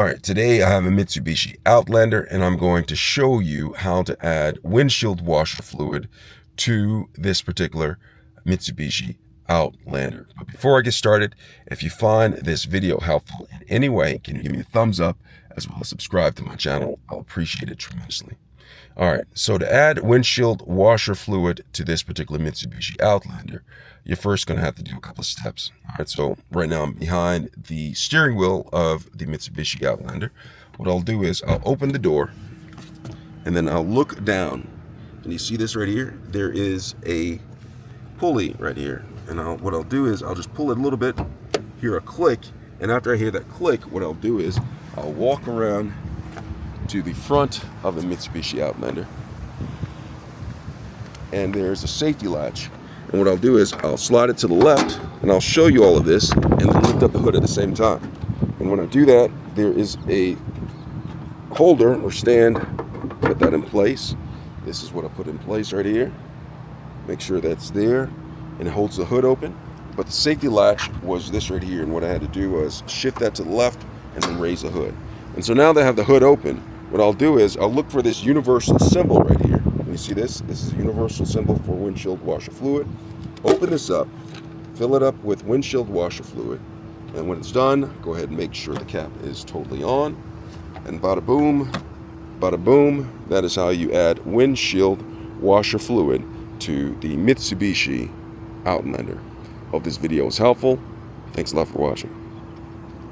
All right, today I have a Mitsubishi Outlander and I'm going to show you how to add windshield washer fluid to this particular Mitsubishi Outlander. But before I get started, if you find this video helpful in any way, can you give me a thumbs up as well as subscribe to my channel? I'll appreciate it tremendously. All right, so to add windshield washer fluid to this particular Mitsubishi Outlander, you're first going to have to do a couple of steps. All right, so right now I'm behind the steering wheel of the Mitsubishi Outlander. What I'll do is I'll open the door and then I'll look down. And you see this right here? There is a pulley right here. And what I'll do is I'll just pull it a little bit, hear a click, and after I hear that click, what I'll do is I'll walk around to the front of the Mitsubishi Outlander, and there's a safety latch, and what I'll do is I'll slide it to the left and I'll show you all of this and then lift up the hood at the same time. And when I do that, there is a holder or stand. Put that in place. This is what I put in place right here. Make sure that's there, and it holds the hood open. But the safety latch was this right here, and what I had to do was shift that to the left and then raise the hood. And so now that I have the hood open, what I'll do is I'll look for this universal symbol right here. You see this? This is a universal symbol for windshield washer fluid. Open this up, fill it up with windshield washer fluid, and when it's done, go ahead and make sure the cap is totally on. And bada boom, that is how you add windshield washer fluid to the Mitsubishi Outlander. Hope this video was helpful. Thanks a lot for watching.